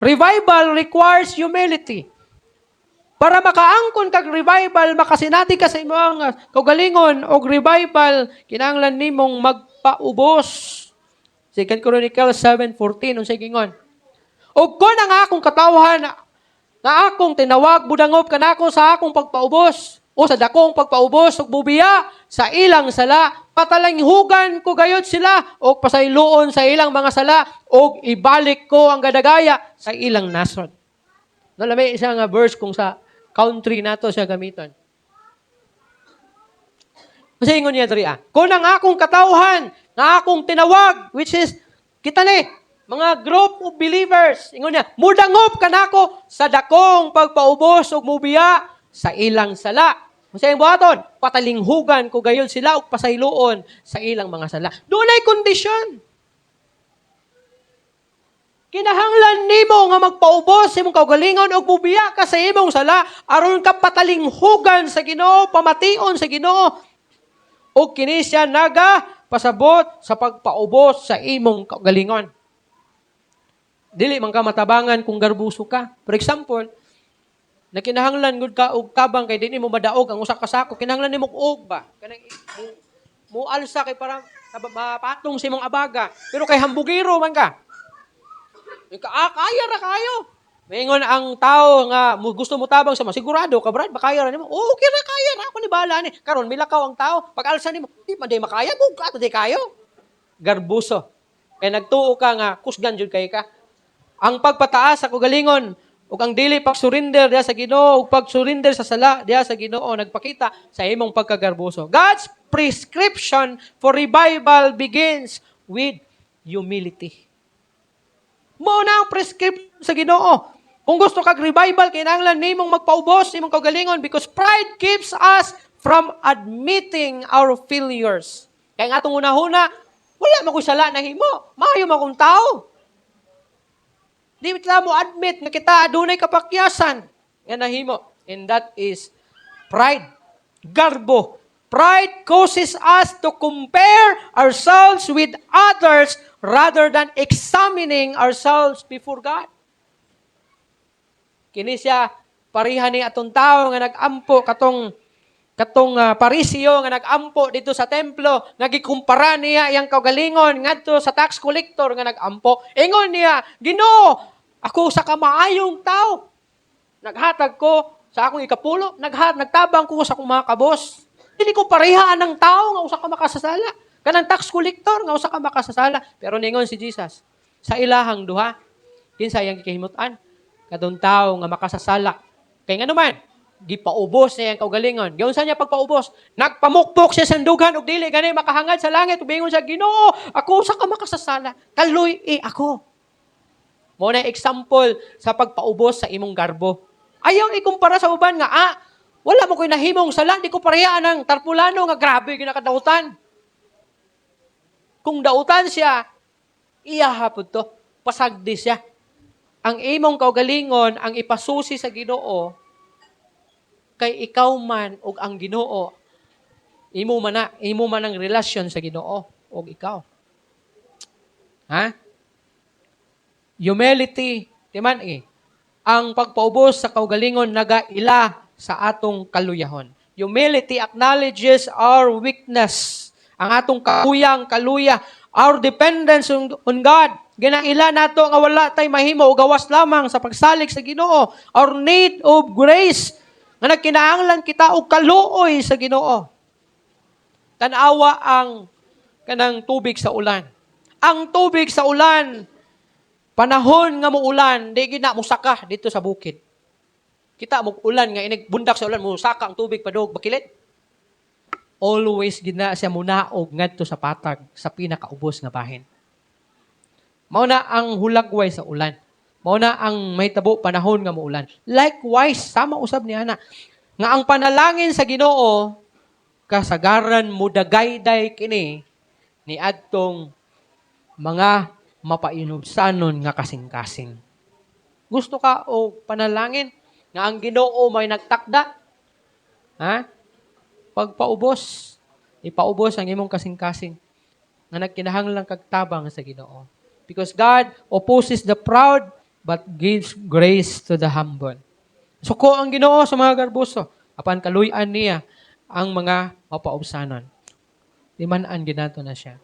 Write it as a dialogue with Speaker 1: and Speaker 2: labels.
Speaker 1: Revival requires humility. Para makaangkon kag revival, makasinati ka sa imong kaugalingon og revival, kinahanglan nimong magpaubos. 2 Chronicles 7:14 unsay gingon? Og kon ang akong katawhan nga akong tinawag budangop kanako sa akong pagpaubos o sa dakong pagpaubos ug bubiya sa ilang sala, patalanghugan ko gayud sila og pasayloon sa ilang mga sala og ibalik ko ang gadagaya sa ilang nasod. Nalamay isa nga verse kung sa country nato siya gamiton. Kasi ingon niya diri kung ang akong katawhan nga akong tinawag, which is kita ni mga group of believers, ingon niya, mudangop kanako sa dakong pagpaubos ug mubiya sa ilang sala. Unsay buhaton? Patalinghugan ko gayon sila og pasayloon sa ilang mga sala. Dunay kondisyon. Kinahanglan nimo nga magpaubos sa imong kaugalingon og mubiya ka sa imong sala aron ka patalinghugan sa Ginoo, pamation sa Ginoo. Og kini siya naga pasabot sa pagpaubos sa imong kaugalingon. Dili man ka matabangan kung garbuso ka. For example, nakinahanglan gud ka og tabang kay dinhi mo madaog ang usa ka sako, kinahanglan nimo og ba? Kanang mo alsa kay para mapatong sa imong abaga. Pero kay hambugiro man ka. Kaya ra kayo. Maingon ang tao nga gusto mo tabang sa masigurado ka, Brad, makaya ra nimo. Oh, okay ra, kaya ra, ako ni bahala ni. Karon milakaw ang tao, pag alsa nimo, di man day makaya, bugat day kayo. Garbuso. Kay nagtuo ka nga kusgan jud kay ka. Ang pagpataas sa kugalingon ug ang dili pag-surrender diha sa Ginoo ug pag-surrender sa sala diha sa Ginoo nagpakita sa imong pagkagarbuso. God's prescription for revival begins with humility. Mao na ang prescription sa Ginoo. Kung gusto kag revival, kinahanglan nimong magpaubos imong kaugalingon because pride keeps us from admitting our failures. Kaya nga itong una-huna, wala man ko sala na himo. Maayo man kong tao. Di mo admit na kita adunay kapakyasan. Yan nahimo. And that is pride. Garbo. Pride causes us to compare ourselves with others rather than examining ourselves before God. Kini siya parihan ni atong tao nga nag-ampo katong Parisio nga nag-ampo dito sa templo, nagikumpara niya iyang kaugalingon ngadto sa tax collector nga nag-ampo. Ingon niya, Ginoo, ako sa kamaayong tao. Naghatag ko sa akong ikapulo, nagtabang ko sa akong mga kabos. Dili ko parehaan ng tao nga usa ka makasasala. Kanang tax collector nga usa ka makasasala. Pero ningon si Jesus, sa ilahang duha, kinsa iyang gikahimutan? Kadong tao nga makasasala. Kay nga naman, gipaubos niya ang kaugalingon. Gayon sa niya pagpaubos, nagpamukpok siya sa dugan ug dili gani makahangad sa langit ug bingon siya, Ginoo, ako usa ka makasasala. Kaluy ako. Mo na example sa pagpaubos sa imong garbo. Ayaw ikumpara sa uban nga, wala mo ko'y nahimong sala, di ko parehaan ng tarpulano nga grabe ginakadautan. Kung dautan siya, iyahapod to, pasagdi siya. Ang imong kaugalingon, ang ipasusi sa Ginoo, kay ikaw man ug ang Ginoo, imo man ang relasyon sa Ginoo ug ikaw. Ha? Humility, timan ang pagpaubos sa kaugalingon nagaila sa atong kaluyahon. Humility acknowledges our weakness, ang atong kaluya, our dependence on God. Ginaila nato nga wala tay mahimo o gawas lamang sa pagsalig sa Ginoo. Our need of grace nga nagkinahanglan kita og kaluoy sa Ginoo. Tanawa ang kanang tubig sa ulan. Ang tubig sa ulan, panahon nga muulan, di gina musaka dito sa bukid. Kita mo ulan nga bundak sa ulan, musaka ang tubig padog bakilit. Always gina siya munaog ngadto sa patag sa pinakaubos nga bahin. Mao na ang hulagway sa ulan. Mao na ang mahitabo panahon nga muulan. Likewise, sama usab ni ana nga ang panalangin sa Ginoo kasagaran mo dagayday kini ni adtong mga mapainubsanon nga kasing-kasing. Gusto ka o panalangin nga ang Ginoo may nagtakda? Ha? Pagpaubos, ipaubos ang imong kasing-kasing nga nagkinahanglan kag tabang sa Ginoo. Because God opposes the proud but gives grace to the humble. Suko ang Ginoo sa mga garbuso, apan kaluy-an niya ang mga mapaubsanon. Liman-an ginato na siya.